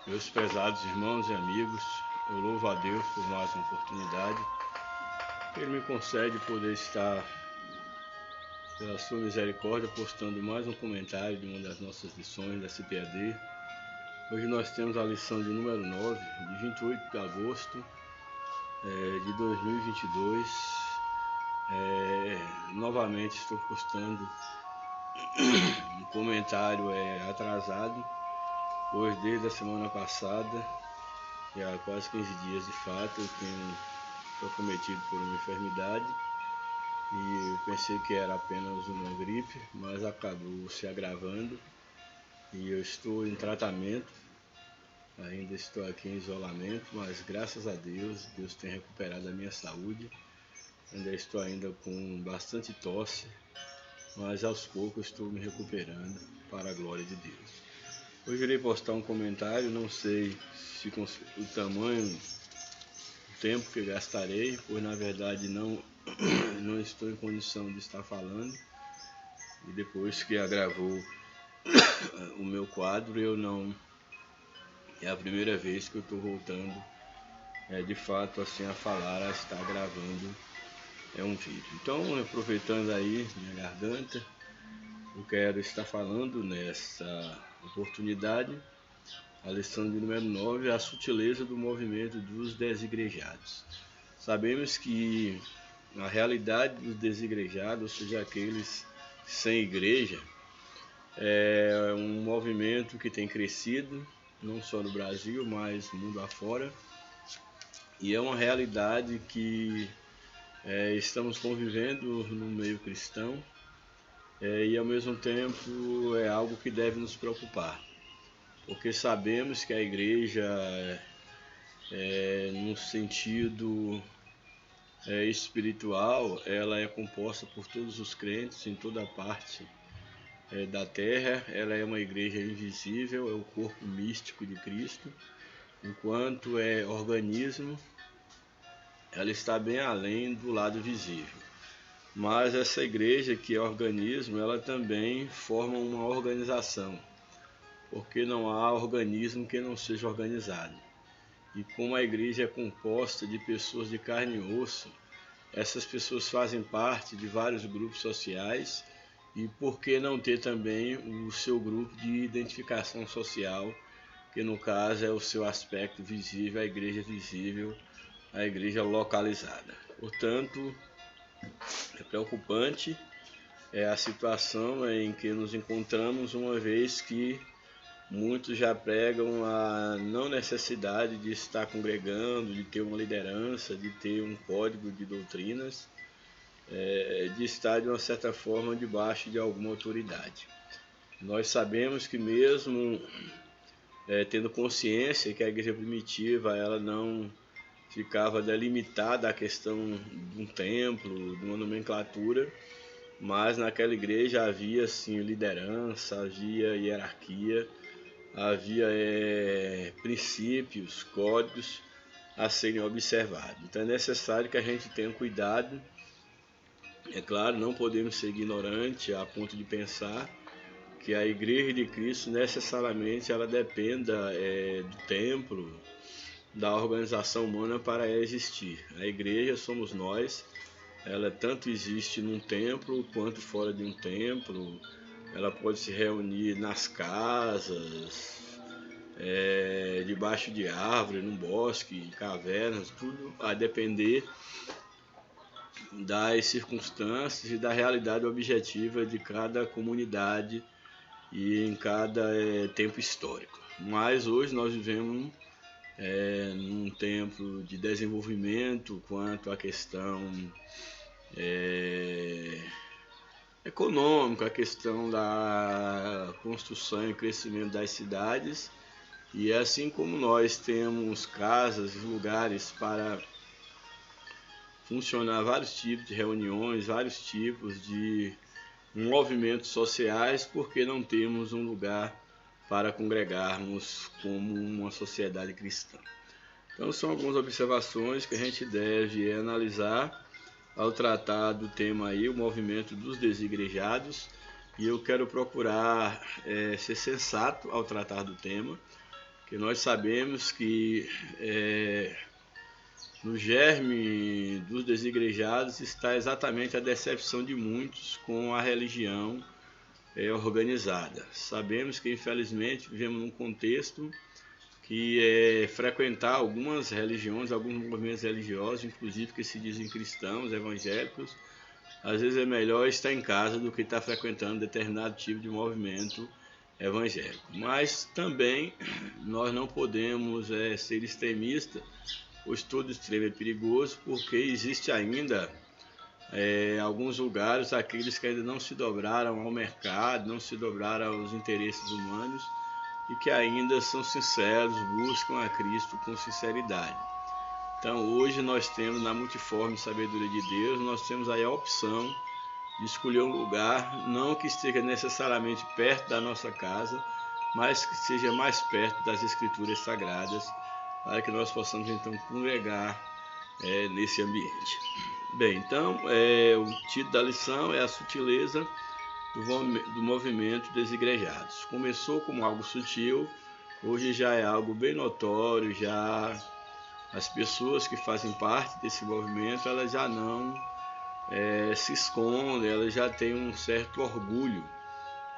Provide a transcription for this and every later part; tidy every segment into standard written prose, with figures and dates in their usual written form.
Meus prezados irmãos e amigos, eu louvo a Deus por mais uma oportunidade que Ele me concede poder estar, pela sua misericórdia, postando mais um comentário de uma das nossas lições da CPAD. Hoje nós temos a lição de número 9, de 28 de agosto de 2022. Novamente estou postando um comentário atrasado, pois desde a semana passada, e há quase 15 dias de fato, eu tenho acometido por uma enfermidade e eu pensei que era apenas uma gripe, mas acabou se agravando e eu estou em tratamento. Ainda estou aqui em isolamento, mas graças a Deus, Deus tem recuperado a minha saúde. Ainda estou com bastante tosse, mas aos poucos estou me recuperando para a glória de Deus. Hoje irei postar um comentário, não sei se com o tamanho, o tempo que gastarei, pois na verdade não estou em condição de estar falando. E depois que agravou o meu quadro, é a primeira vez que eu estou voltando de fato assim a falar, a estar gravando um vídeo. Então, aproveitando aí minha garganta, eu quero estar falando nessa oportunidade a lição de número 9, a sutileza do movimento dos desigrejados. Sabemos que a realidade dos desigrejados, ou seja, aqueles sem igreja, é um movimento que tem crescido, não só no Brasil, mas mundo afora, e é uma realidade que estamos convivendo no meio cristão, e ao mesmo tempo é algo que deve nos preocupar, porque sabemos que a igreja, no sentido espiritual, ela é composta por todos os crentes em toda parte da terra. Ela é uma igreja invisível, é o corpo místico de Cristo. Enquanto é organismo, ela está bem além do lado visível. Mas essa igreja que é organismo, ela também forma uma organização, porque não há organismo que não seja organizado. E como a igreja é composta de pessoas de carne e osso, essas pessoas fazem parte de vários grupos sociais, e por que não ter também o seu grupo de identificação social, que no caso é o seu aspecto visível, a igreja visível, a igreja localizada. Portanto, é preocupante a situação em que nos encontramos, uma vez que muitos já pregam a não necessidade de estar congregando, de ter uma liderança, de ter um código de doutrinas, de estar de uma certa forma debaixo de alguma autoridade. Nós sabemos que mesmo tendo consciência que a igreja primitiva ela não ficava delimitada à questão de um templo, de uma nomenclatura, mas naquela igreja havia sim liderança, havia hierarquia, havia princípios, códigos a serem observados. Então é necessário que a gente tenha cuidado. É claro, não podemos ser ignorantes a ponto de pensar que a igreja de Cristo necessariamente ela dependa do templo, da organização humana para existir. A igreja somos nós, ela tanto existe num templo quanto fora de um templo. Ela pode se reunir nas casas, debaixo de árvore, num bosque, em cavernas, tudo a depender das circunstâncias e da realidade objetiva de cada comunidade e em cada tempo histórico. Mas hoje nós vivemos num tempo de desenvolvimento quanto à questão econômica, a questão da construção e crescimento das cidades, e assim como nós temos casas e lugares para funcionar vários tipos de reuniões, vários tipos de movimentos sociais, porque não temos um lugar para congregarmos como uma sociedade cristã. Então são algumas observações que a gente deve analisar ao tratar do tema aí, o movimento dos desigrejados, e eu quero procurar ser sensato ao tratar do tema, que nós sabemos que no germe dos desigrejados está exatamente a decepção de muitos com a religião organizada. Sabemos que, infelizmente, vivemos num contexto que frequentar algumas religiões, alguns movimentos religiosos, inclusive que se dizem cristãos, evangélicos, às vezes é melhor estar em casa do que estar frequentando determinado tipo de movimento evangélico. Mas também nós não podemos ser extremistas. O estudo extremo é perigoso porque existe ainda alguns lugares, aqueles que ainda não se dobraram ao mercado, não se dobraram aos interesses humanos e que ainda são sinceros, buscam a Cristo com sinceridade. Então hoje nós temos na multiforme sabedoria de Deus, nós temos aí a opção de escolher um lugar, não que esteja necessariamente perto da nossa casa, mas que seja mais perto das Escrituras Sagradas, para que nós possamos então congregar nesse ambiente. Bem, então o título da lição é a sutileza do movimento desigrejados. Começou como algo sutil, hoje já é algo bem notório, já as pessoas que fazem parte desse movimento, elas já não se escondem, elas já têm um certo orgulho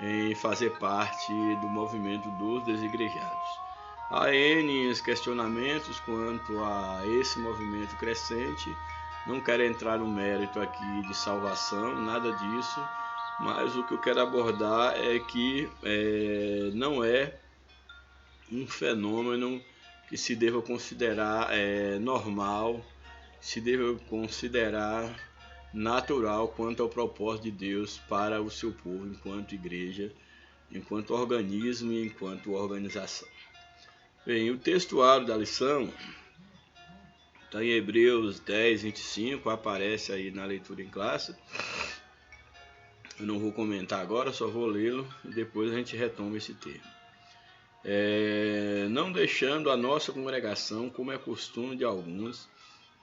em fazer parte do movimento dos desigrejados. Há N questionamentos quanto a esse movimento crescente, não quero entrar no mérito aqui de salvação, nada disso, mas o que eu quero abordar é que não é um fenômeno que se deva considerar normal, se deva considerar natural quanto ao propósito de Deus para o seu povo enquanto igreja, enquanto organismo e enquanto organização. Bem, o textuário da lição está em Hebreus 10, 25, aparece aí na leitura em classe. Eu não vou comentar agora, só vou lê-lo e depois a gente retoma esse termo. Não deixando a nossa congregação, como é costume de alguns,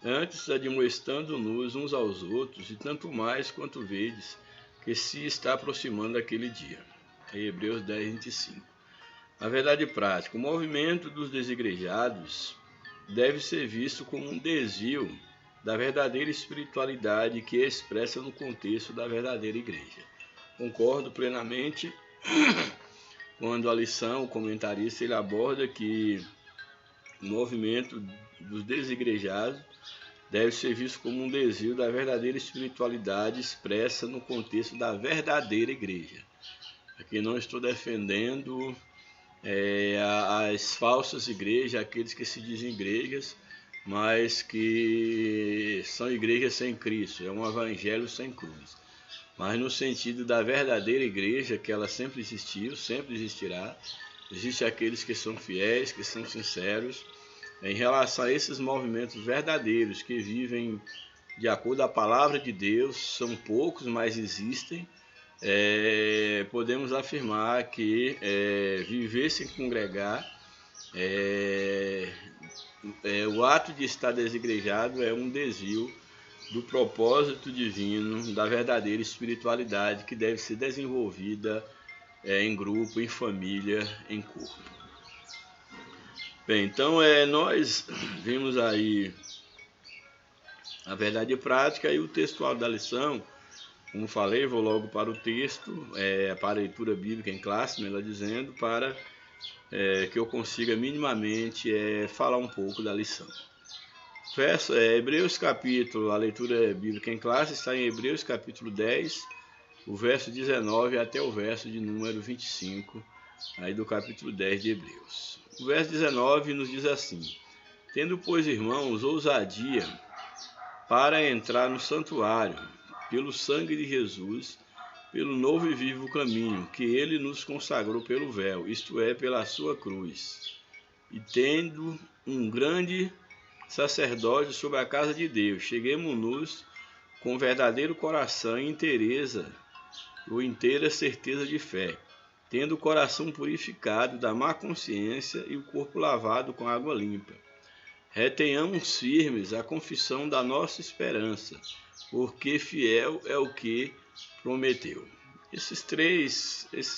antes admoestando-nos uns aos outros, e tanto mais quanto vedes que se está aproximando aquele dia. Hebreus 10, 25. A verdade prática, o movimento dos desigrejados deve ser visto como um desvio da verdadeira espiritualidade que é expressa no contexto da verdadeira igreja. Concordo plenamente quando a lição, o comentarista, ele aborda que o movimento dos desigrejados deve ser visto como um desvio da verdadeira espiritualidade expressa no contexto da verdadeira igreja. Aqui não estou defendendo as falsas igrejas, aqueles que se dizem igrejas, mas que são igrejas sem Cristo, é um evangelho sem cruz. Mas no sentido da verdadeira igreja, que ela sempre existiu, sempre existirá, existem aqueles que são fiéis, que são sinceros. Em relação a esses movimentos verdadeiros que vivem de acordo com a palavra de Deus, são poucos, mas existem, podemos afirmar que viver sem congregar, o ato de estar desigrejado é um desvio do propósito divino, da verdadeira espiritualidade que deve ser desenvolvida em grupo, em família, em corpo. Bem, então nós vimos aí a verdade prática e o textual da lição. Como falei, vou logo para o texto, para a leitura bíblica em classe, melhor dizendo, para que eu consiga minimamente falar um pouco da lição. Hebreus capítulo, a leitura bíblica em classe está em Hebreus capítulo 10, o verso 19 até o verso de número 25, aí do capítulo 10 de Hebreus. O verso 19 nos diz assim: tendo, pois, irmãos, ousadia para entrar no santuário, pelo sangue de Jesus, pelo novo e vivo caminho, que ele nos consagrou pelo véu, isto é, pela sua cruz, e tendo um grande sacerdote sobre a casa de Deus, cheguemo-nos com verdadeiro coração e inteira certeza de fé, tendo o coração purificado da má consciência e o corpo lavado com água limpa. Retenhamos firmes a confissão da nossa esperança, porque fiel é o que prometeu. Esses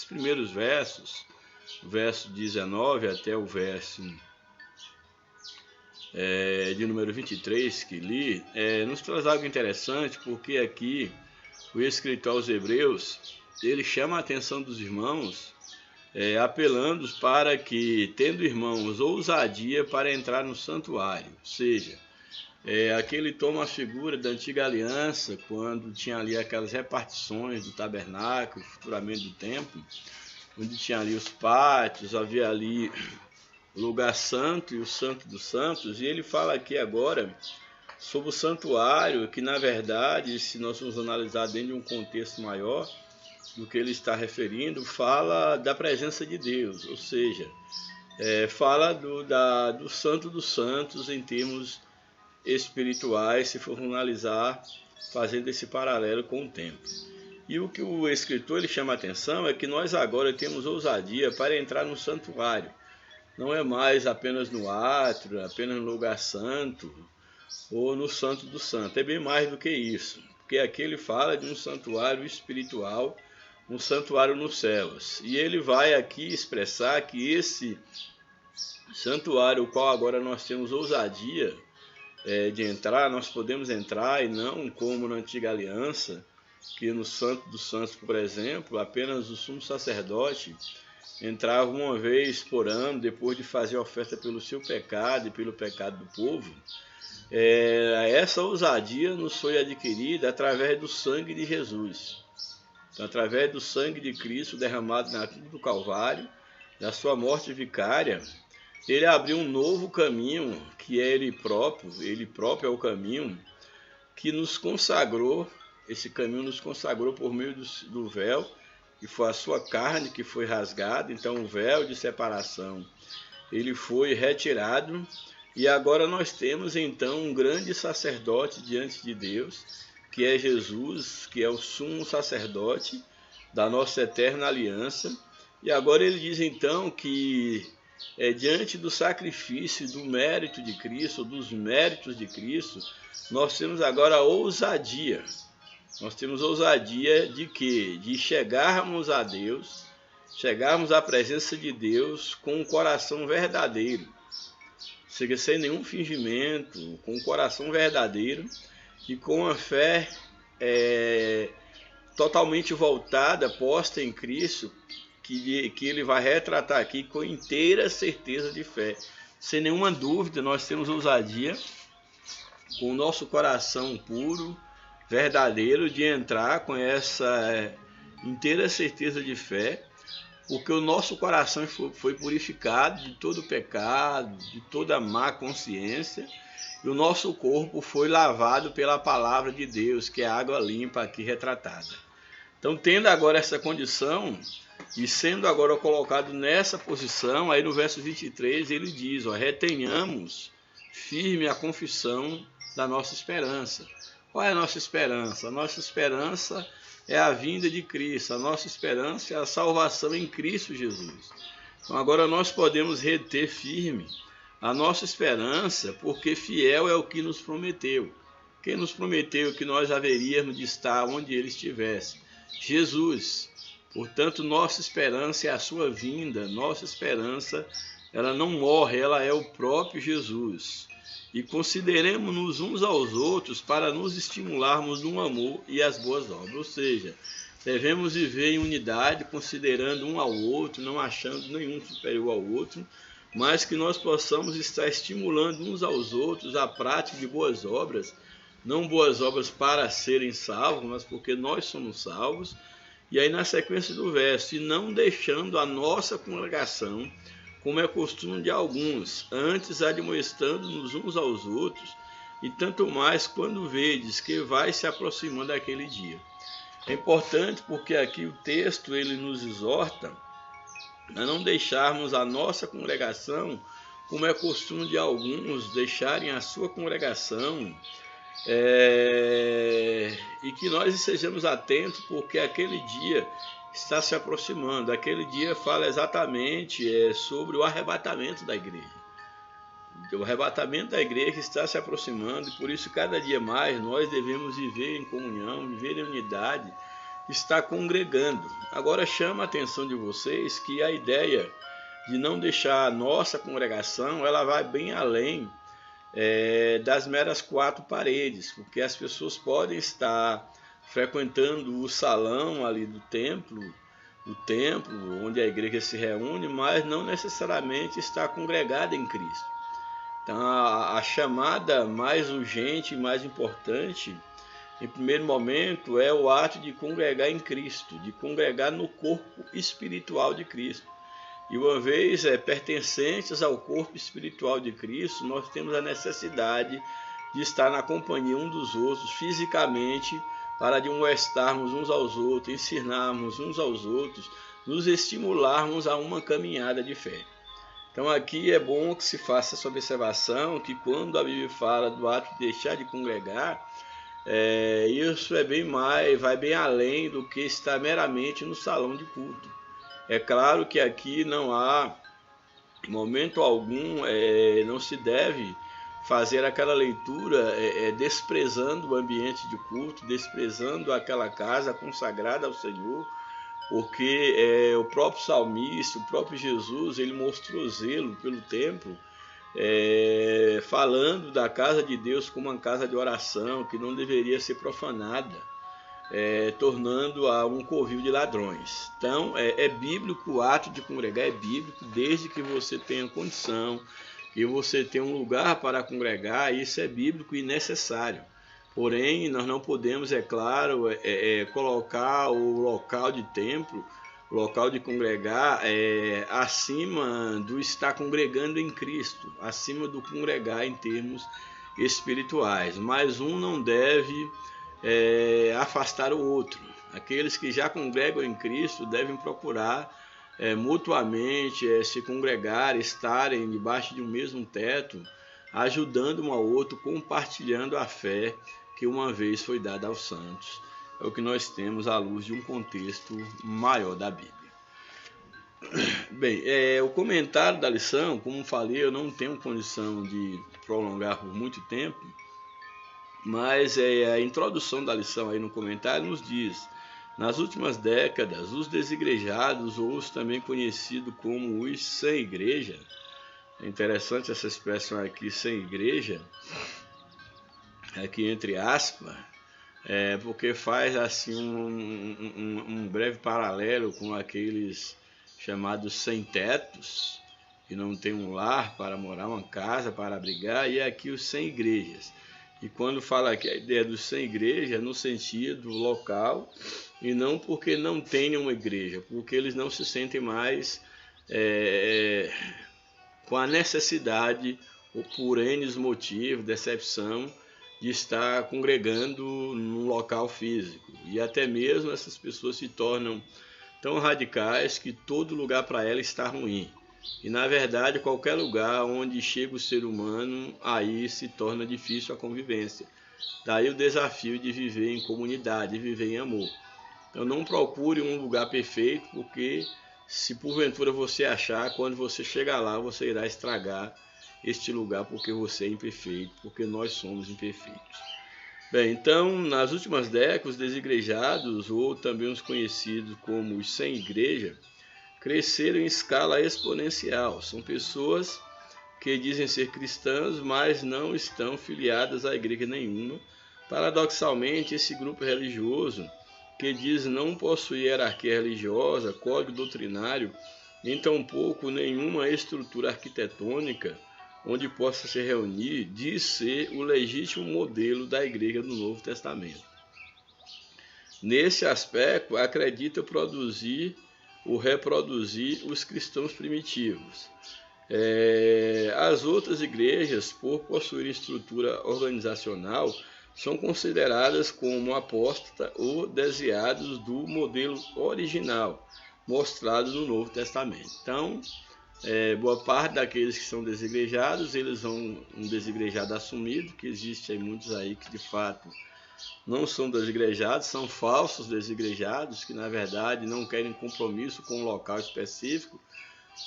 primeiros versos verso 19 até o verso de número 23 que li, nos traz algo interessante, porque aqui o escritor aos Hebreus, ele chama a atenção dos irmãos, apelando para que, tendo irmãos, ousadia para entrar no santuário. Ou seja, aqui ele toma a figura da antiga aliança, quando tinha ali aquelas repartições do tabernáculo, futuramente do templo, onde tinha ali os pátios, havia ali o lugar santo e o santo dos santos, e ele fala aqui agora sobre o santuário, que na verdade, se nós formos analisar dentro de um contexto maior do que ele está referindo, fala da presença de Deus, ou seja, fala do santo dos santos em termos espirituais, se for analisar, fazendo esse paralelo com o templo. E o que o escritor ele chama a atenção é que nós agora temos ousadia para entrar no santuário. Não é mais apenas no átrio, apenas no lugar santo ou no santo do santo. É bem mais do que isso. Porque aqui ele fala de um santuário espiritual, um santuário nos céus. E ele vai aqui expressar que esse santuário, o qual agora nós temos ousadia de entrar, nós podemos entrar, e não como na antiga aliança, que no santo dos santos, por exemplo, apenas o sumo sacerdote entrava uma vez por ano, depois de fazer oferta pelo seu pecado e pelo pecado do povo. Essa ousadia nos foi adquirida através do sangue de Jesus. Então, através do sangue de Cristo derramado na cruz do Calvário, da sua morte vicária, ele abriu um novo caminho, que é ele próprio é o caminho que nos consagrou. Esse caminho nos consagrou por meio do véu, que foi a sua carne que foi rasgada. Então o véu de separação ele foi retirado, e agora nós temos então um grande sacerdote diante de Deus, que é Jesus, que é o sumo sacerdote da nossa eterna aliança. E agora ele diz então que diante do sacrifício, do mérito de Cristo, dos méritos de Cristo, nós temos agora a ousadia. Nós temos ousadia de quê? De chegarmos a Deus, chegarmos à presença de Deus com um coração verdadeiro, ou seja, sem nenhum fingimento, com um coração verdadeiro e com a fé totalmente voltada, posta em Cristo, que ele vai retratar aqui com inteira certeza de fé. Sem nenhuma dúvida, nós temos ousadia, com o nosso coração puro, verdadeiro, de entrar com essa inteira certeza de fé, porque o nosso coração foi purificado de todo pecado, de toda má consciência, e o nosso corpo foi lavado pela palavra de Deus, que é a água limpa aqui retratada. Então, tendo agora essa condição, e sendo agora colocado nessa posição, aí no verso 23 ele diz, retenhamos firme a confissão da nossa esperança. Qual é a nossa esperança? A nossa esperança é a vinda de Cristo, a nossa esperança é a salvação em Cristo Jesus. Então agora nós podemos reter firme a nossa esperança, porque fiel é o que nos prometeu. Quem nos prometeu que nós haveríamos de estar onde ele estivesse? Jesus. Portanto, nossa esperança é a sua vinda, nossa esperança ela não morre, ela é o próprio Jesus. E consideremos-nos uns aos outros para nos estimularmos no amor e as boas obras. Ou seja, devemos viver em unidade, considerando um ao outro, não achando nenhum superior ao outro, mas que nós possamos estar estimulando uns aos outros a prática de boas obras, não boas obras para serem salvos, mas porque nós somos salvos. E aí na sequência do verso, e não deixando a nossa congregação, como é costume de alguns, antes admoestando-nos uns aos outros, e tanto mais quando vedes que vai se aproximando aquele dia. É importante porque aqui o texto ele nos exorta a não deixarmos a nossa congregação, como é costume de alguns deixarem a sua congregação, e que nós estejamos atentos, porque aquele dia está se aproximando. Aquele dia fala exatamente sobre o arrebatamento da igreja. O arrebatamento da igreja está se aproximando, e por isso cada dia mais nós devemos viver em comunhão, viver em unidade, está congregando. Agora chama a atenção de vocês que a ideia de não deixar a nossa congregação, ela vai bem além das meras quatro paredes, porque as pessoas podem estar frequentando o salão ali do templo, o templo onde a igreja se reúne, mas não necessariamente está congregada em Cristo. Então a chamada mais urgente e mais importante, em primeiro momento, é o ato de congregar em Cristo, de congregar no corpo espiritual de Cristo. E uma vez pertencentes ao corpo espiritual de Cristo, nós temos a necessidade de estar na companhia um dos outros fisicamente, para admoestarmos uns aos outros, ensinarmos uns aos outros, nos estimularmos a uma caminhada de fé. Então aqui é bom que se faça essa observação, que quando a Bíblia fala do ato de deixar de congregar, isso vai bem além do que está meramente no salão de culto. É claro que aqui não há momento algum, não se deve fazer aquela leitura desprezando o ambiente de culto, desprezando aquela casa consagrada ao Senhor, porque o próprio salmista, o próprio Jesus, ele mostrou zelo pelo templo, falando da casa de Deus como uma casa de oração, que não deveria ser profanada, tornando-a um covil de ladrões. Então, é bíblico o ato de congregar, é bíblico, desde que você tenha condição, que você tenha um lugar para congregar, isso é bíblico e necessário. Porém, nós não podemos, é claro, colocar o local de templo, o local de congregar, acima do estar congregando em Cristo, acima do congregar em termos espirituais. Mas um não deve afastar o outro. Aqueles que já congregam em Cristo devem procurar mutuamente se congregar, estarem debaixo de um mesmo teto, ajudando um ao outro, compartilhando a fé que uma vez foi dada aos santos. É o que nós temos à luz de um contexto maior da Bíblia. Bem, o comentário da lição, como falei, eu não tenho condição de prolongar por muito tempo, mas a introdução da lição aí no comentário nos diz: nas últimas décadas, os desigrejados, ou os também conhecidos como os sem igreja, é interessante essa expressão aqui, sem igreja, aqui entre aspas, porque faz assim um breve paralelo com aqueles chamados sem tetos, que não tem um lar para morar, uma casa para abrigar, e aqui os sem igrejas. E quando fala aqui a ideia dos sem igreja, no sentido local, e não porque não tenham uma igreja, porque eles não se sentem mais com a necessidade, ou por N motivos, decepção, de estar congregando num local físico. E até mesmo essas pessoas se tornam tão radicais que todo lugar para elas está ruim. E na verdade, qualquer lugar onde chega o ser humano, aí se torna difícil a convivência. Daí o desafio de viver em comunidade, de viver em amor. Então não procure um lugar perfeito, porque se porventura você achar, quando você chegar lá, você irá estragar este lugar, porque você é imperfeito, porque nós somos imperfeitos. Bem, então, nas últimas décadas, os desigrejados, ou também os conhecidos como os sem igreja, cresceram em escala exponencial. São pessoas que dizem ser cristãs, mas não estão filiadas a igreja nenhuma. Paradoxalmente, esse grupo religioso, que diz não possuir hierarquia religiosa, código doutrinário, nem tampouco nenhuma estrutura arquitetônica onde possa se reunir, diz ser o legítimo modelo da igreja do Novo Testamento. Nesse aspecto, acredita produzir ou reproduzir os cristãos primitivos. As outras igrejas, por possuírem estrutura organizacional, são consideradas como apóstatas ou desviados do modelo original, mostrado no Novo Testamento. Então, boa parte daqueles que são desigrejados, eles vão um desigrejado assumido, que existe aí muitos aí que de fato não são desigrejados, são falsos desigrejados, que na verdade não querem compromisso com um local específico,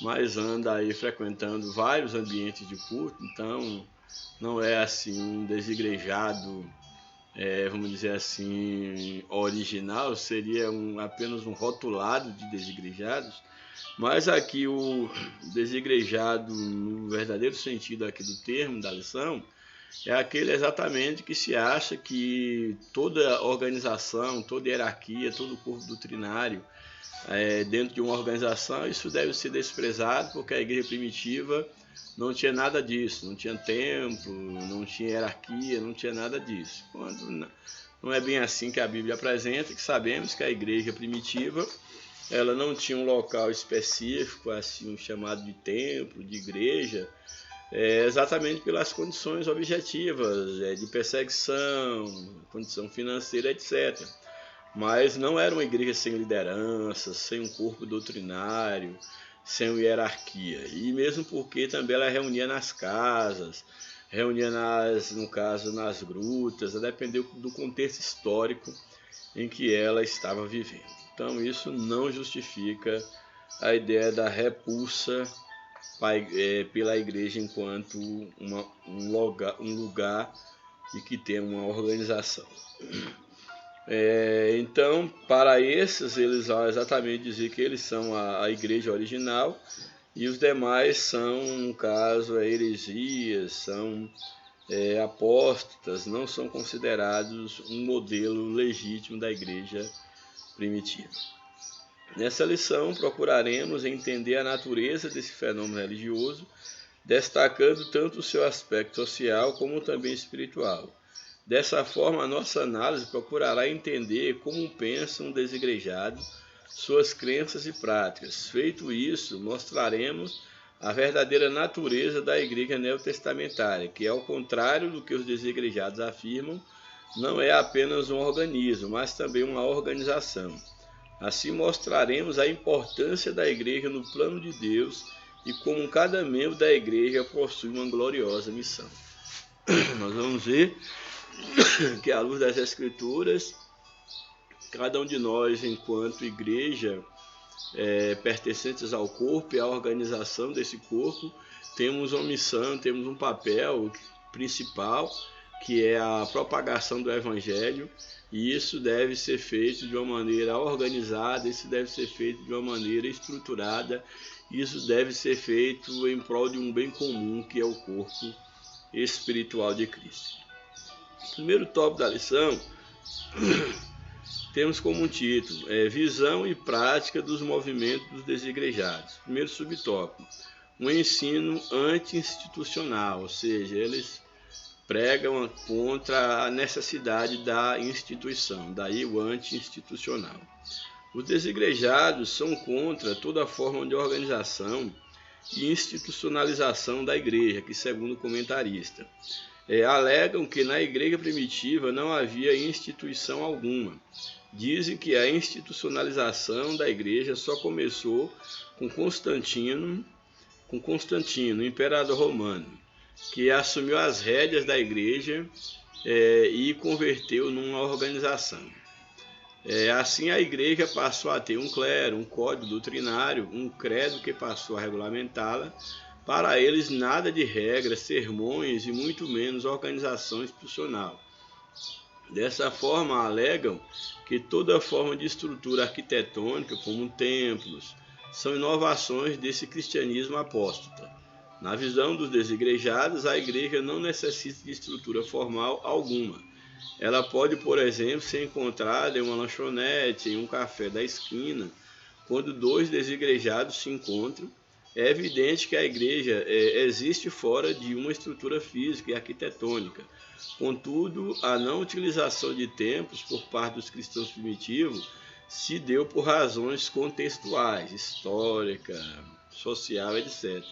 mas anda aí frequentando vários ambientes de culto. Então não é assim um desigrejado vamos dizer assim, original, seria apenas um rotulado de desigrejados, mas aqui o desigrejado, no verdadeiro sentido aqui do termo, da lição, é aquele exatamente que se acha que toda organização, toda hierarquia, todo corpo doutrinário, dentro de uma organização, isso deve ser desprezado, porque a igreja primitiva não tinha nada disso, não tinha templo, não tinha hierarquia, não tinha nada disso. Quando não é bem assim que a Bíblia apresenta, que sabemos que a igreja primitiva ela não tinha um local específico, assim, chamado de templo, de igreja, exatamente pelas condições objetivas, de perseguição, condição financeira, etc. Mas não era uma igreja sem liderança, sem um corpo doutrinário, sem uma hierarquia. E mesmo porque também ela reunia nas casas, reunia no caso nas grutas, a depender do contexto histórico em que ela estava vivendo. Então isso não justifica a ideia da repulsa pela igreja enquanto um lugar e que tem uma organização. Então, para esses, eles vão exatamente dizer que eles são a igreja original e os demais são, no caso, heresias, são apóstatas, não são considerados um modelo legítimo da igreja primitiva. Nessa lição, procuraremos entender a natureza desse fenômeno religioso, destacando tanto o seu aspecto social como também espiritual. Dessa forma, a nossa análise procurará entender como pensa um desigrejado, suas crenças e práticas. Feito isso, mostraremos a verdadeira natureza da igreja neotestamentária, que, ao contrário do que os desigrejados afirmam, não é apenas um organismo, mas também uma organização. Assim mostraremos a importância da igreja no plano de Deus e como cada membro da igreja possui uma gloriosa missão. Nós vamos ver que, à luz das Escrituras, cada um de nós, enquanto igreja, pertencentes ao corpo e à organização desse corpo, temos uma missão, temos um papel principal, que é a propagação do Evangelho, e isso deve ser feito de uma maneira organizada, isso deve ser feito de uma maneira estruturada, isso deve ser feito em prol de um bem comum, que é o corpo espiritual de Cristo. O primeiro tópico da lição temos como título Visão e Prática dos Movimentos dos Desigrejados. Primeiro subtópico, um ensino anti-institucional, ou seja, eles pregam contra a necessidade da instituição, daí o anti-institucional. Os desigrejados são contra toda forma de organização e institucionalização da igreja, que, segundo o comentarista, alegam que na igreja primitiva não havia instituição alguma. Dizem que a institucionalização da igreja só começou com Constantino, imperador romano, que assumiu as rédeas da igreja e converteu numa organização. Assim, a igreja passou a ter um clero, um código doutrinário, um credo que passou a regulamentá-la. Para eles, nada de regras, sermões e muito menos organização institucional. Dessa forma, alegam que toda forma de estrutura arquitetônica, como templos, são inovações desse cristianismo apóstata. Na visão dos desigrejados, a igreja não necessita de estrutura formal alguma. Ela pode, por exemplo, ser encontrada em uma lanchonete, em um café da esquina. Quando dois desigrejados se encontram, é evidente que a igreja existe fora de uma estrutura física e arquitetônica. Contudo, a não utilização de templos por parte dos cristãos primitivos se deu por razões contextuais, histórica, social, etc.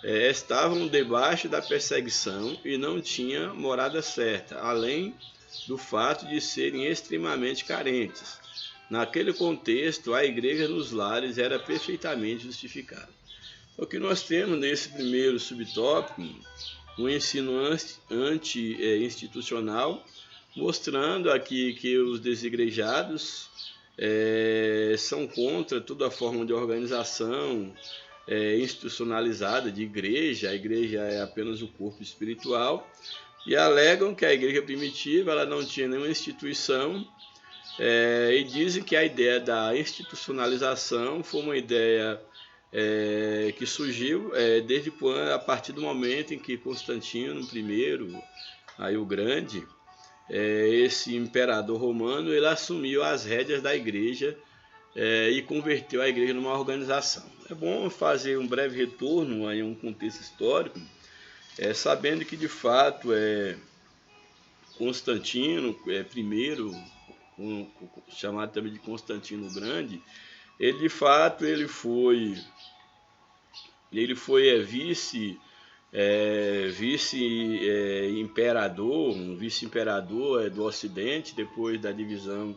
Estavam debaixo da perseguição e não tinham morada certa, além do fato de serem extremamente carentes. Naquele contexto, a igreja nos lares era perfeitamente justificada. O que nós temos nesse primeiro subtópico, um ensino anti-institucional, mostrando aqui que os desigrejados são contra toda forma de organização institucionalizada de igreja. A igreja é apenas o corpo espiritual, e alegam que a igreja primitiva ela não tinha nenhuma instituição, e dizem que a ideia da institucionalização foi uma ideia que surgiu desde quando, a partir do momento em que Constantino I, aí o Grande, esse imperador romano, ele assumiu as rédeas da igreja e converteu a igreja numa organização. É bom fazer um breve retorno em um contexto histórico, sabendo que de fato Constantino primeiro, chamado também de Constantino o Grande, ele de fato ele foi vice-imperador, um vice-imperador do Ocidente, depois da divisão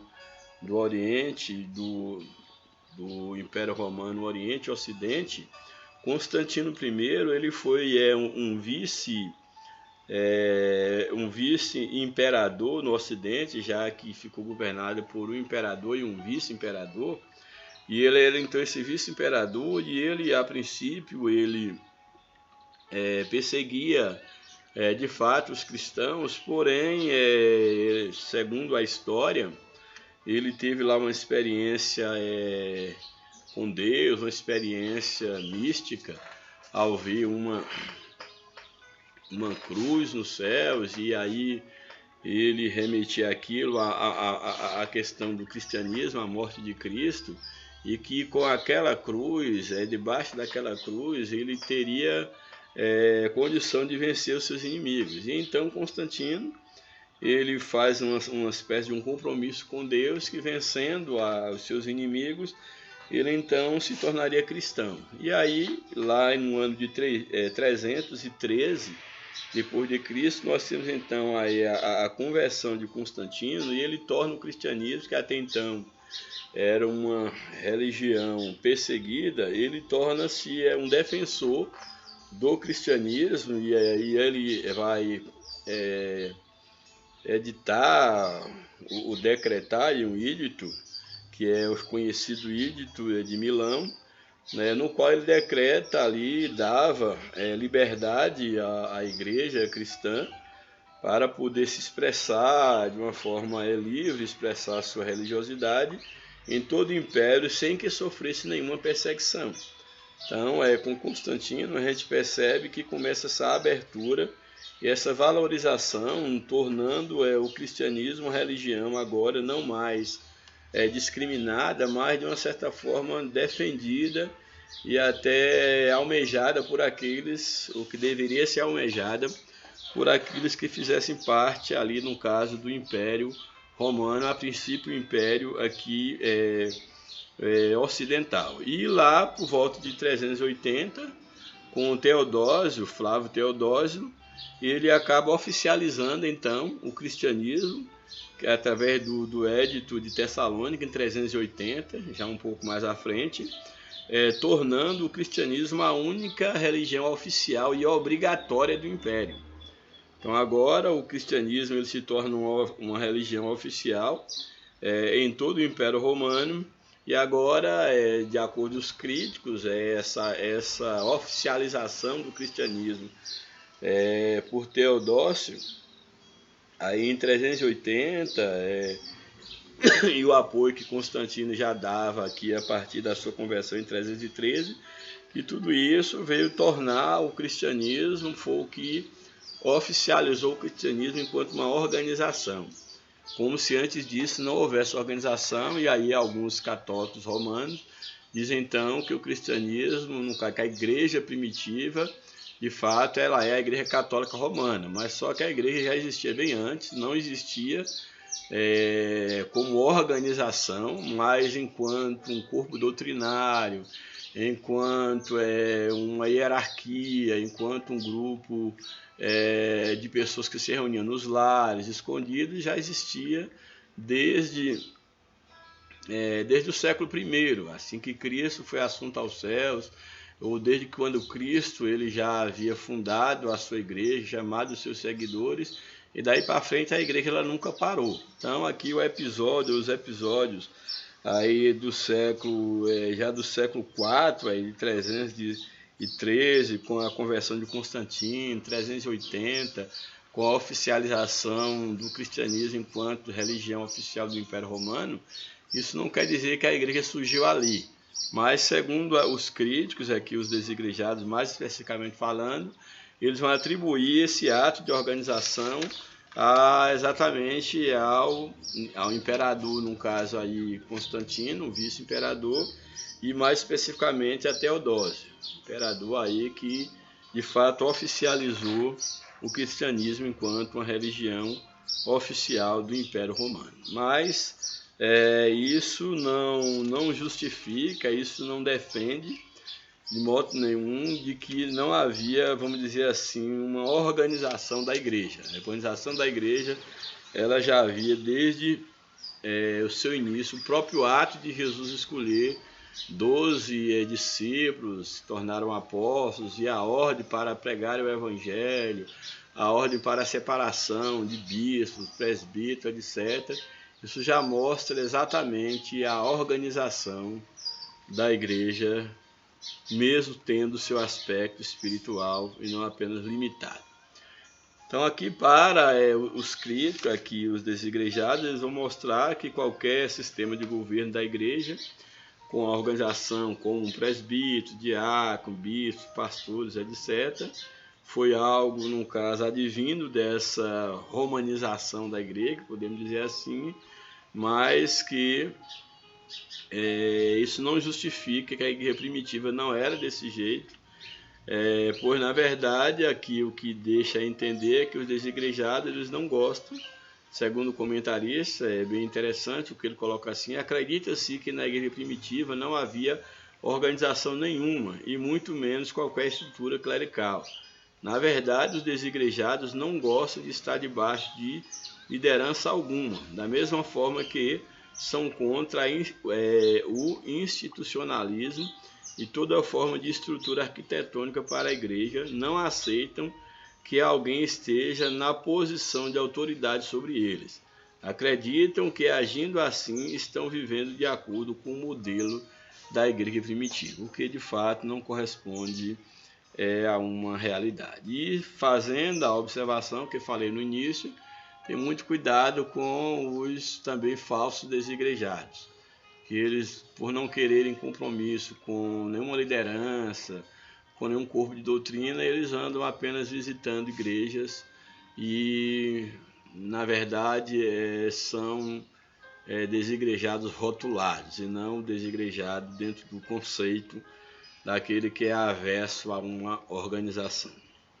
do Oriente, do Império Romano, Oriente e Ocidente. Constantino I ele foi um vice-imperador no Ocidente, já que ficou governado por um imperador e um vice-imperador. E ele era então esse vice-imperador, e ele, a princípio, ele perseguia de fato os cristãos, porém, segundo a história, ele teve lá uma experiência com Deus, uma experiência mística, ao ver uma cruz nos céus, e aí ele remetia aquilo à questão do cristianismo, à morte de Cristo, e que com aquela cruz, debaixo daquela cruz, ele teria condição de vencer os seus inimigos. E então Constantino, ele faz uma espécie de um compromisso com Deus, que vencendo os seus inimigos, ele então se tornaria cristão. E aí, lá no ano de 313 depois de Cristo, nós temos então aí a conversão de Constantino, e ele torna o cristianismo, que até então era uma religião perseguida, ele torna-se um defensor do cristianismo, e aí ele vai editar o decretário, um ídito, que é o conhecido ídito de Milão, no qual ele decreta ali, dava liberdade à igreja cristã para poder se expressar de uma forma livre, expressar sua religiosidade em todo o império, sem que sofresse nenhuma perseguição. Então, com Constantino, a gente percebe que começa essa abertura e essa valorização, tornando o cristianismo uma religião agora não mais discriminada, mas de uma certa forma defendida e até almejada por aqueles, o que deveria ser almejada por aqueles que fizessem parte ali, no caso do Império Romano, a princípio o Império aqui ocidental. E lá por volta de 380, com o Teodósio, Flávio Teodósio, ele acaba oficializando então o cristianismo, que é através do Édito de Tessalônica, em 380, já um pouco mais à frente, tornando o cristianismo a única religião oficial e obrigatória do Império. Então agora o cristianismo ele se torna uma religião oficial em todo o Império Romano, e agora, de acordo com os críticos, essa oficialização do cristianismo por Teodósio, aí em 380, e o apoio que Constantino já dava aqui a partir da sua conversão em 313, e tudo isso veio tornar o cristianismo, foi o que oficializou o cristianismo enquanto uma organização, como se antes disso não houvesse organização. E aí alguns católicos romanos dizem então que o cristianismo, que a igreja primitiva, de fato, ela é a igreja católica romana, mas só que a igreja já existia bem antes, não existia como organização, mas enquanto um corpo doutrinário, enquanto uma hierarquia, enquanto um grupo de pessoas que se reuniam nos lares, escondidos, já existia desde o século I, assim que Cristo foi assunto aos céus, ou desde quando Cristo ele já havia fundado a sua igreja, chamado os seus seguidores, e daí para frente a igreja ela nunca parou. Então aqui os episódios aí do século, já do século IV, aí de 313, com a conversão de Constantino, 380, com a oficialização do cristianismo enquanto religião oficial do Império Romano, isso não quer dizer que a igreja surgiu ali. Mas, segundo os críticos, aqui os desigrejados, mais especificamente falando, eles vão atribuir esse ato de organização exatamente ao imperador, no caso aí Constantino, o vice-imperador, e mais especificamente a Teodósio, imperador aí que de fato oficializou o cristianismo enquanto uma religião oficial do Império Romano. Mas isso não justifica, isso não defende de modo nenhum de que não havia, vamos dizer assim, uma organização da igreja. A organização da igreja ela já havia desde o seu início, o próprio ato de Jesus escolher 12 discípulos, se tornaram apóstolos, e a ordem para pregar o evangelho, a ordem para a separação de bispos, presbíteros, etc. Isso já mostra exatamente a organização da igreja, mesmo tendo seu aspecto espiritual e não apenas limitado. Então aqui para os críticos, aqui os desigrejados, eles vão mostrar que qualquer sistema de governo da igreja, com a organização como um presbítero, diácono, bispo, pastores, etc., foi algo, no caso, advindo dessa romanização da igreja, podemos dizer assim, mas que isso não justifica que a igreja primitiva não era desse jeito, pois na verdade aqui o que deixa entender é que os desigrejados eles não gostam. Segundo o comentarista, é bem interessante o que ele coloca assim: acredita-se que na igreja primitiva não havia organização nenhuma e muito menos qualquer estrutura clerical. Na verdade, os desigrejados não gostam de estar debaixo de liderança alguma, da mesma forma que são contra o institucionalismo e toda forma de estrutura arquitetônica para a igreja, não aceitam que alguém esteja na posição de autoridade sobre eles. Acreditam que, agindo assim, estão vivendo de acordo com o modelo da igreja primitiva, o que de fato não corresponde a uma realidade. E fazendo a observação que falei no início, tem muito cuidado com os também falsos desigrejados, que eles, por não quererem compromisso com nenhuma liderança, com nenhum corpo de doutrina, eles andam apenas visitando igrejas e, na verdade, são desigrejados rotulados e não desigrejados dentro do conceito daquele que é averso a uma organização,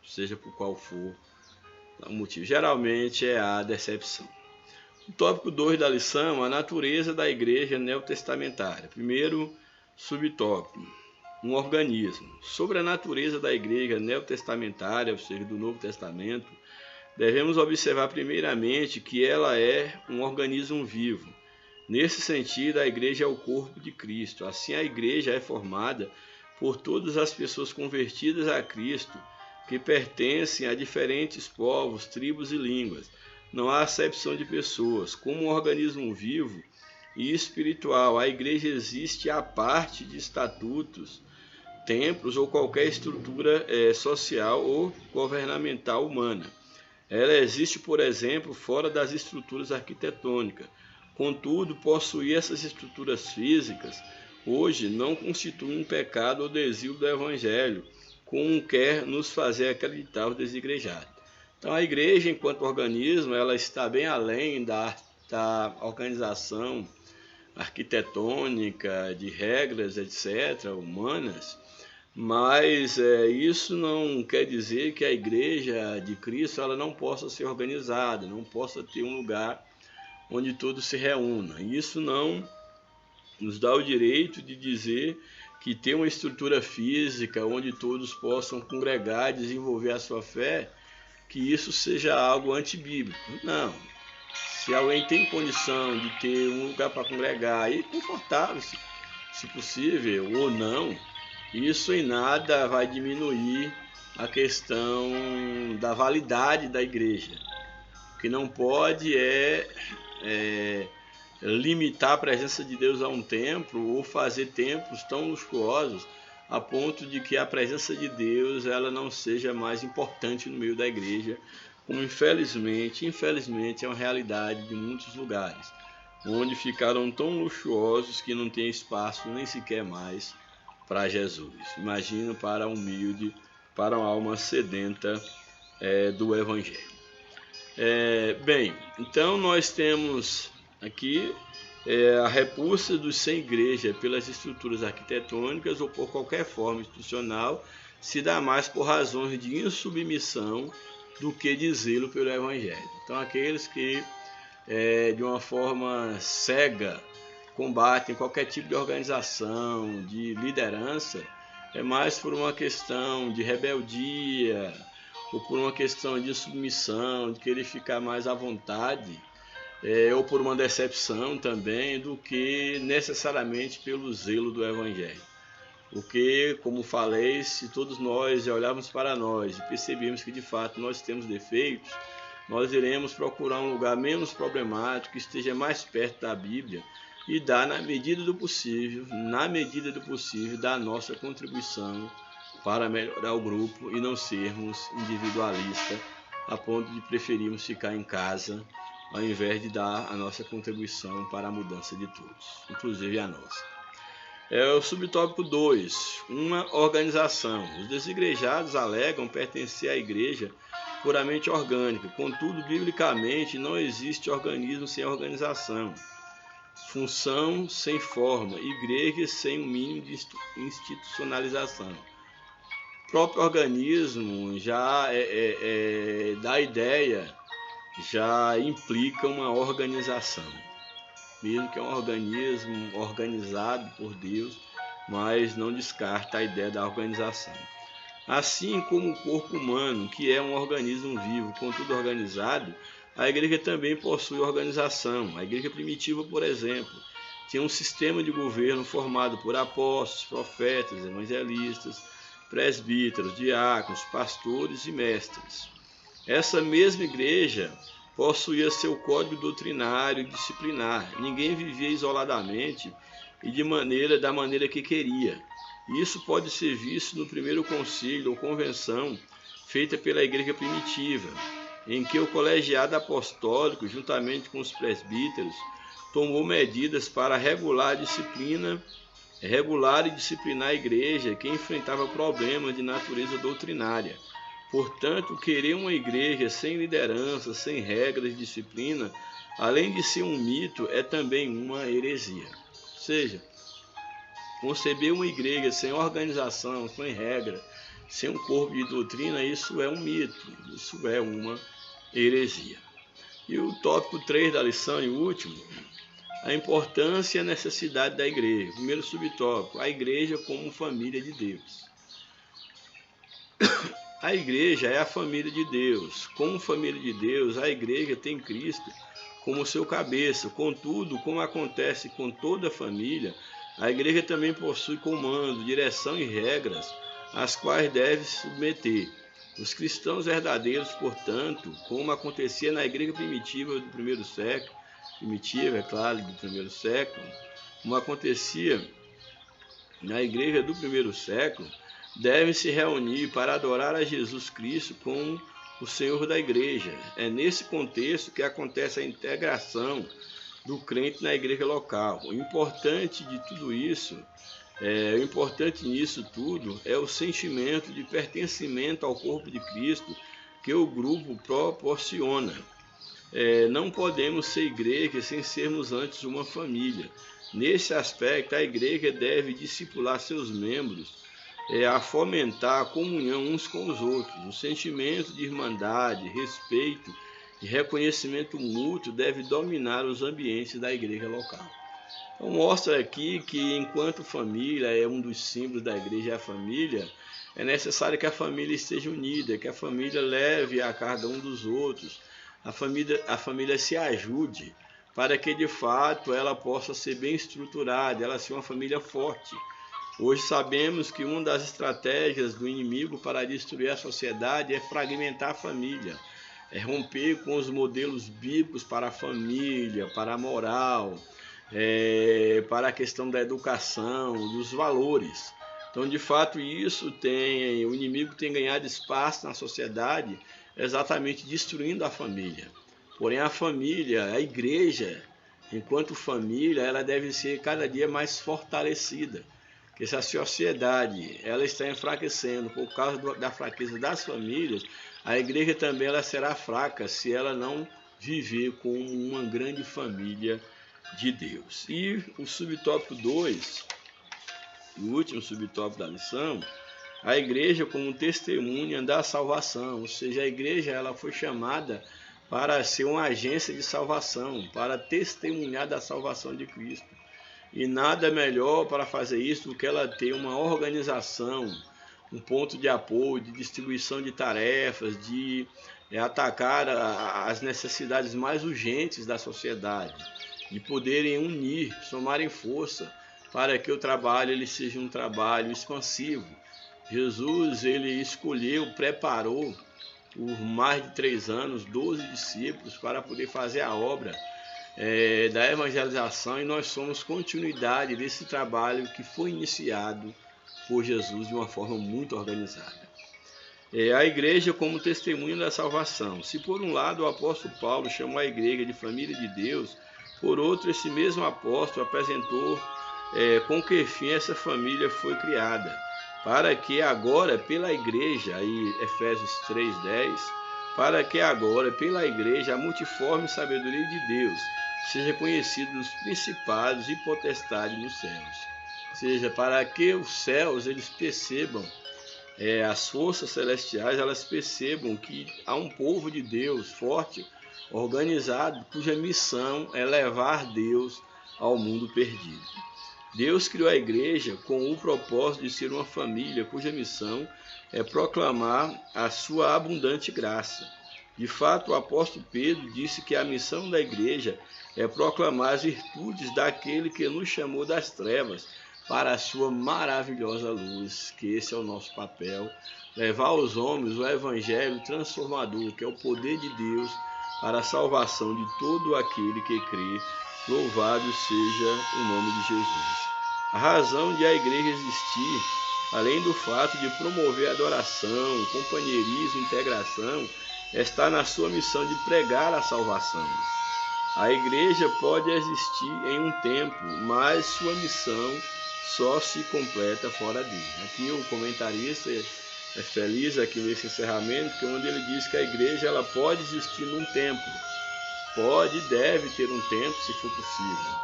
seja por qual for o motivo. Geralmente é a decepção. O tópico 2 da lição, a natureza da igreja neotestamentária. Primeiro subtópico, um organismo. Sobre a natureza da igreja neotestamentária, ou seja, do Novo Testamento, devemos observar primeiramente que ela é um organismo vivo. Nesse sentido, a igreja é o corpo de Cristo. Assim, a igreja é formada por todas as pessoas convertidas a Cristo, que pertencem a diferentes povos, tribos e línguas. Não há acepção de pessoas. Como um organismo vivo e espiritual, a igreja existe à parte de estatutos, templos ou qualquer estrutura social ou governamental humana. Ela existe, por exemplo, fora das estruturas arquitetônicas. Contudo, possuir essas estruturas físicas hoje não constitui um pecado ou desvio do Evangelho, como quer nos fazer acreditar os desigrejados. Então, a igreja, enquanto organismo, ela está bem além da organização arquitetônica, de regras, etc., humanas, mas isso não quer dizer que a igreja de Cristo ela não possa ser organizada, não possa ter um lugar onde todos se reúnam. Isso não nos dá o direito de dizer que ter uma estrutura física onde todos possam congregar e desenvolver a sua fé, que isso seja algo antibíblico. Não. Se alguém tem condição de ter um lugar para congregar e confortável, se possível, ou não, isso em nada vai diminuir a questão da validade da igreja. O que não pode limitar a presença de Deus a um templo ou fazer templos tão luxuosos a ponto de que a presença de Deus ela não seja mais importante no meio da igreja, como infelizmente é uma realidade de muitos lugares, onde ficaram tão luxuosos que não tem espaço nem sequer mais para Jesus. Imagina para humilde, para uma alma sedenta do Evangelho. Bem, então nós temos aqui a repulsa dos sem igreja pelas estruturas arquitetônicas ou por qualquer forma institucional se dá mais por razões de insubmissão do que de zelo pelo Evangelho. Então aqueles que de uma forma cega combatem qualquer tipo de organização, de liderança, é mais por uma questão de rebeldia ou por uma questão de submissão, de querer ficar mais à vontade, ou por uma decepção também, do que necessariamente pelo zelo do Evangelho. Porque, como falei, se todos nós olharmos para nós e percebermos que de fato nós temos defeitos, nós iremos procurar um lugar menos problemático, que esteja mais perto da Bíblia e dar, na medida do possível, dar a nossa contribuição para melhorar o grupo e não sermos individualistas a ponto de preferirmos ficar em casa ao invés de dar a nossa contribuição para a mudança de todos, inclusive a nossa. O subtópico 2, uma organização. Os desigrejados alegam pertencer à igreja puramente orgânica, contudo, biblicamente, não existe organismo sem organização, função sem forma, igreja sem um mínimo de institucionalização. O próprio organismo já da ideia, já implica uma organização, mesmo que é um organismo organizado por Deus, mas não descarta a ideia da organização. Assim como o corpo humano, que é um organismo vivo, contudo organizado, a igreja também possui organização. A igreja primitiva, por exemplo, tinha um sistema de governo formado por apóstolos, profetas, evangelistas, presbíteros, diáconos, pastores e mestres. Essa mesma igreja possuía seu código doutrinário e disciplinar. Ninguém vivia isoladamente e da maneira que queria. Isso pode ser visto no primeiro concílio ou convenção feita pela igreja primitiva, em que o colegiado apostólico, juntamente com os presbíteros, tomou medidas para regular e disciplinar a igreja que enfrentava problemas de natureza doutrinária. Portanto, querer uma igreja sem liderança, sem regras de disciplina, além de ser um mito, é também uma heresia. Ou seja, conceber uma igreja sem organização, sem regra, sem um corpo de doutrina, isso é um mito, isso é uma heresia. E o tópico 3 da lição e o último, a importância e a necessidade da igreja. Primeiro subtópico, a igreja como família de Deus. A igreja é a família de Deus. Como família de Deus, a igreja tem Cristo como seu cabeça. Contudo, como acontece com toda a família, a igreja também possui comando, direção e regras, às quais deve se submeter. Os cristãos verdadeiros, portanto, como acontecia na igreja primitiva do primeiro século, como acontecia na igreja do primeiro século, devem se reunir para adorar a Jesus Cristo como o Senhor da igreja. É nesse contexto que acontece a integração do crente na igreja local. O importante nisso tudo é o sentimento de pertencimento ao corpo de Cristo que o grupo proporciona. Não podemos ser igreja sem sermos antes uma família. Nesse aspecto, a igreja deve discipular seus membros a fomentar a comunhão uns com os outros. O sentimento de irmandade, respeito e reconhecimento mútuo deve dominar os ambientes da igreja local. Então mostra aqui que enquanto família é um dos símbolos da igreja, a família, é necessário que a família esteja unida, que a família leve a cada um dos outros, a família se ajude para que de fato ela possa ser bem estruturada, ela seja uma família forte. Hoje sabemos que uma das estratégias do inimigo para destruir a sociedade é fragmentar a família, é romper com os modelos bíblicos para a família, para a moral, para a questão da educação, dos valores. Então, de fato, o inimigo tem ganhado espaço na sociedade, exatamente destruindo a família. Porém, a família, a igreja, enquanto família, ela deve ser cada dia mais fortalecida. Porque se a sociedade ela está enfraquecendo por causa da fraqueza das famílias, a igreja também ela será fraca se ela não viver com uma grande família de Deus. E o subtópico 2, o último subtópico da lição, a igreja como testemunha da salvação, ou seja, a igreja ela foi chamada para ser uma agência de salvação, para testemunhar da salvação de Cristo. E nada melhor para fazer isso do que ela ter uma organização, um ponto de apoio, de distribuição de tarefas, de atacar as necessidades mais urgentes da sociedade, de poderem unir, somarem força para que o trabalho ele seja um trabalho expansivo. Jesus ele escolheu, preparou por mais de 3 anos 12 discípulos para poder fazer a obra da evangelização, e nós somos continuidade desse trabalho que foi iniciado por Jesus de uma forma muito organizada. A igreja como testemunho da salvação. Se por um lado o apóstolo Paulo chamou a igreja de família de Deus, por outro esse mesmo apóstolo apresentou com que fim essa família foi criada, para que agora pela igreja, aí Efésios 3:10, para que agora pela igreja a multiforme sabedoria de Deus seja conhecida nos principados e potestades nos céus. Ou seja, para que os céus eles percebam, as forças celestiais elas percebam que há um povo de Deus forte, organizado, cuja missão é levar Deus ao mundo perdido. Deus criou a igreja com o propósito de ser uma família cuja missão é proclamar a sua abundante graça. De fato, o apóstolo Pedro disse que a missão da igreja é proclamar as virtudes daquele que nos chamou das trevas para a sua maravilhosa luz, que esse é o nosso papel, levar aos homens o evangelho transformador, que é o poder de Deus para a salvação de todo aquele que crê. Louvado seja o nome de Jesus. A razão de a igreja existir, além do fato de promover a adoração, companheirismo, integração, está na sua missão de pregar a salvação. A igreja pode existir em um tempo, mas sua missão só se completa fora dele. Aqui o comentarista é feliz aqui nesse encerramento, que onde ele diz que a igreja ela pode existir num tempo, pode e deve ter um tempo se for possível,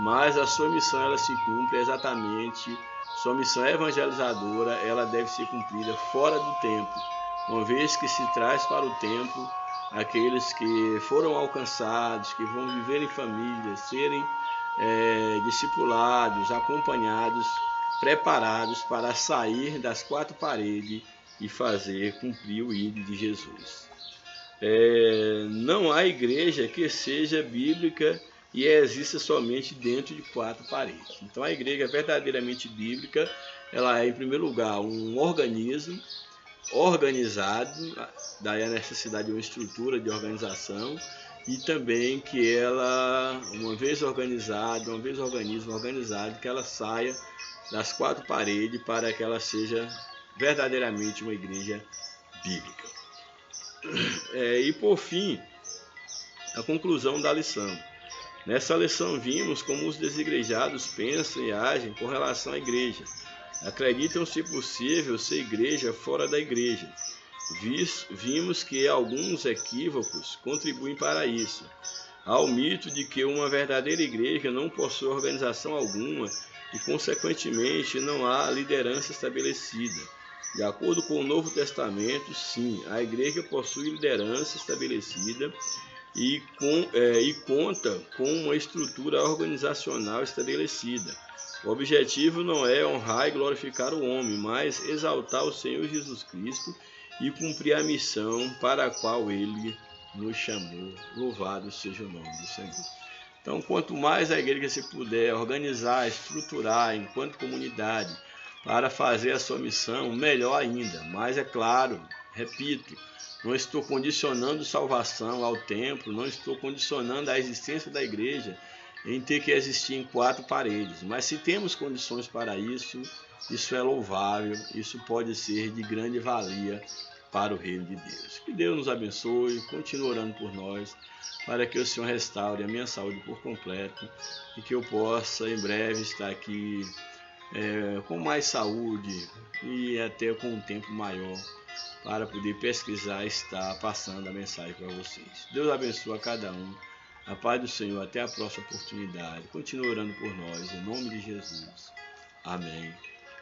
mas a sua missão ela se cumpre exatamente, sua missão evangelizadora ela deve ser cumprida fora do tempo, uma vez que se traz para o tempo aqueles que foram alcançados, que vão viver em família, serem discipulados, acompanhados, preparados para sair das 4 paredes e fazer cumprir o ID de Jesus. Não há igreja que seja bíblica e exista somente dentro de 4 paredes. Então a igreja verdadeiramente bíblica, ela é em primeiro lugar um organismo organizado, daí a necessidade de uma estrutura de organização, e também que ela, uma vez organizada, uma vez organismo organizado, que ela saia das 4 paredes para que ela seja verdadeiramente uma igreja bíblica. E por fim, a conclusão da lição. Nessa lição vimos como os desigrejados pensam e agem com relação à igreja. Acreditam, se possível, ser igreja fora da igreja. Vimos que alguns equívocos contribuem para isso. Há o mito de que uma verdadeira igreja não possui organização alguma e, consequentemente, não há liderança estabelecida. De acordo com o Novo Testamento, sim, a igreja possui liderança estabelecida e conta com uma estrutura organizacional estabelecida. O objetivo não é honrar e glorificar o homem, mas exaltar o Senhor Jesus Cristo e cumprir a missão para a qual Ele nos chamou. Louvado seja o nome do Senhor. Então, quanto mais a igreja se puder organizar, estruturar enquanto comunidade para fazer a sua missão, melhor ainda. Mas é claro, repito, não estou condicionando salvação ao templo, não estou condicionando a existência da igreja em ter que existir em 4 paredes. Mas se temos condições para isso, isso é louvável, isso pode ser de grande valia para o reino de Deus. Que Deus nos abençoe, continue orando por nós, para que o Senhor restaure a minha saúde por completo e que eu possa em breve estar aqui com mais saúde e até com um tempo maior para poder pesquisar e estar passando a mensagem para vocês. Deus abençoe a cada um. A paz do Senhor, até a próxima oportunidade. Continue orando por nós, em nome de Jesus. Amém.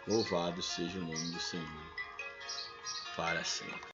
Louvado seja o nome do Senhor, para sempre.